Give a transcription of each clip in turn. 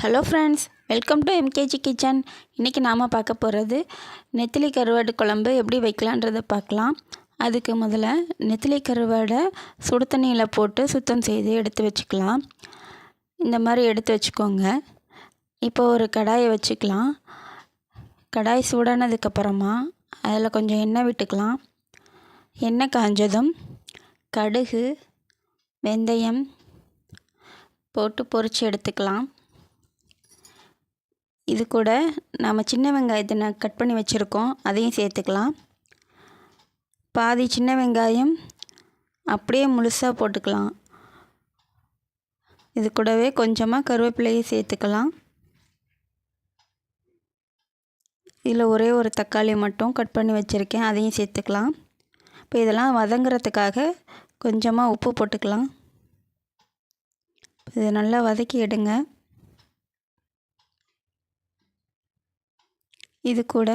Hello friends, welcome to MKG kitchen. இன்றைக்கி நாம் பார்க்க போகிறது நெத்திலி கருவாடு குழம்பு எப்படி வைக்கலான்றதை பார்க்கலாம். அதுக்கு முதல்ல நெத்திலி கருவாடை சுடு தண்ணியில் போட்டு சுத்தம் செய்து எடுத்து வச்சுக்கலாம். இந்த மாதிரி எடுத்து வச்சுக்கோங்க. இப்போ ஒரு கடாயை வச்சுக்கலாம். கடாய் சூடானதுக்கப்புறமா அதில் கொஞ்சம் எண்ணெய் விட்டுக்கலாம். எண்ணெய் காஞ்சதும் கடுகு, வெந்தயம் போட்டு பொரித்து எடுத்துக்கலாம். இது கூட நம்ம சின்ன வெங்காயத்தை கட் பண்ணி வச்சுருக்கோம், அதையும் சேர்த்துக்கலாம். பாதி சின்ன வெங்காயம் அப்படியே முழுசாக போட்டுக்கலாம். இது கூடவே கொஞ்சமாக கருவேப்பிலையும் சேர்த்துக்கலாம். இதில் ஒரே ஒரு தக்காளி மட்டும் கட் பண்ணி வச்சுருக்கேன், அதையும் சேர்த்துக்கலாம். இப்போ இதெல்லாம் வதங்குறதுக்காக கொஞ்சமாக உப்பு போட்டுக்கலாம். இதை நல்லா வதக்கி எடுங்க. இது கூட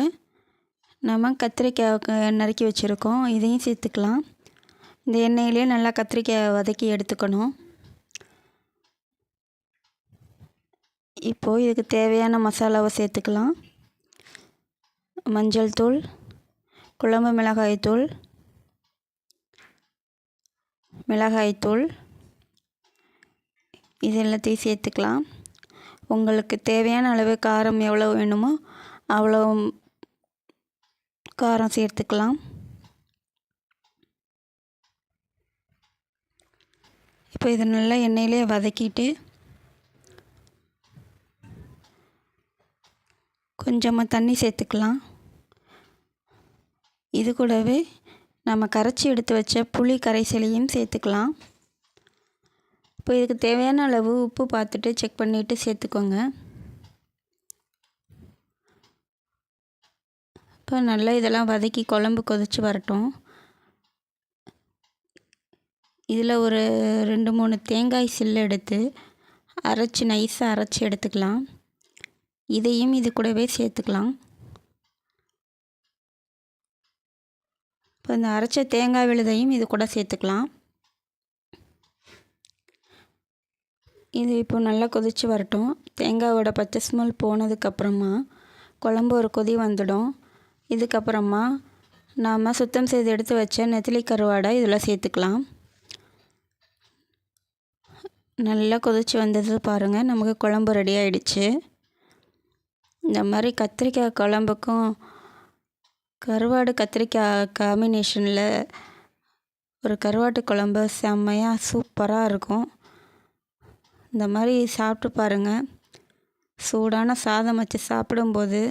நம்ம கத்திரிக்காய் நறுக்கி வச்சுருக்கோம், இதையும் சேர்த்துக்கலாம். இந்த எண்ணெயிலே நல்லா கத்திரிக்காய் வதக்கி எடுத்துக்கணும். இப்போது இதுக்கு தேவையான மசாலாவை சேர்த்துக்கலாம். மஞ்சள் தூள், குழம்பு மிளகாய்த்தூள், மிளகாய்த்தூள், இது எல்லாத்தையும் சேர்த்துக்கலாம். உங்களுக்கு தேவையான அளவு காரம் எவ்வளோ வேணுமோ அவ்வளோ காரம் சேர்த்துக்கலாம். இப்போ இது நல்லா எண்ணெயிலே வதக்கிட்டு கொஞ்சமாக தண்ணி சேர்த்துக்கலாம். இது கூடவே நம்ம கரைச்சி எடுத்து வச்ச புளி கரைசலையும் சேர்த்துக்கலாம். இப்போ இதுக்கு தேவையான அளவு உப்பு பார்த்துட்டு செக் பண்ணிவிட்டு சேர்த்துக்கோங்க. இப்போ நல்லா இதெல்லாம் வதக்கி குழம்பு கொதித்து வரட்டும். இதில் ஒரு 2-3 தேங்காய் சில்லு எடுத்து அரைச்சி நைஸாக அரைச்சி எடுத்துக்கலாம். இதையும் இது கூடவே சேர்த்துக்கலாம். இப்போ இந்த அரைச்ச தேங்காய் விழுதையும் இது கூட சேர்த்துக்கலாம். இது இப்போ நல்லா கொதித்து வரட்டும். தேங்காயோட பச்சை ஸ்மெல் போனதுக்கப்புறமா குழம்பு ஒரு கொதி வந்துடும். இதுக்கப்புறமா நாம் சுத்தம் செய்து எடுத்து வச்ச நெத்திலி கருவாடை இதில் சேர்த்துக்கலாம். நல்லா கொதித்து வந்தது பாருங்கள், நமக்கு குழம்பு ரெடி ஆகிடுச்சு. இந்த மாதிரி கத்திரிக்காய் குழம்புக்கும் கருவாடு கத்திரிக்காய் காம்பினேஷனில் ஒரு கருவாட்டு குழம்பு செம்மையாக சூப்பராக இருக்கும். இந்த மாதிரி சாப்பிட்டு பாருங்கள். சூடான சாதம் வச்சு சாப்பிடும்போது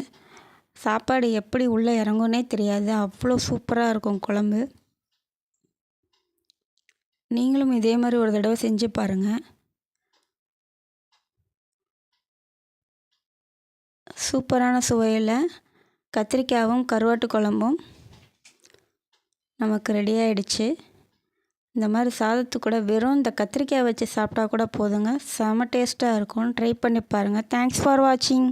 சாப்பாடு எப்படி உள்ளே இறங்குன்னே தெரியாது, அவ்வளோ சூப்பராக இருக்கும் குழம்பு. நீங்களும் இதே மாதிரி ஒரு தடவை செஞ்சு பாருங்கள். சூப்பரான சுவையில் கத்திரிக்காயும் கருவாட்டு குழம்பும் நமக்கு ரெடி ஆகிடுச்சு. இந்த மாதிரி சாதத்து கூட வெறும் இந்த கத்திரிக்காய் வச்சு சாப்பிட்டா கூட போதுங்க, செம டேஸ்ட்டாக இருக்கும். ட்ரை பண்ணி பாருங்கள். தேங்க்ஸ் ஃபார் வாட்சிங்.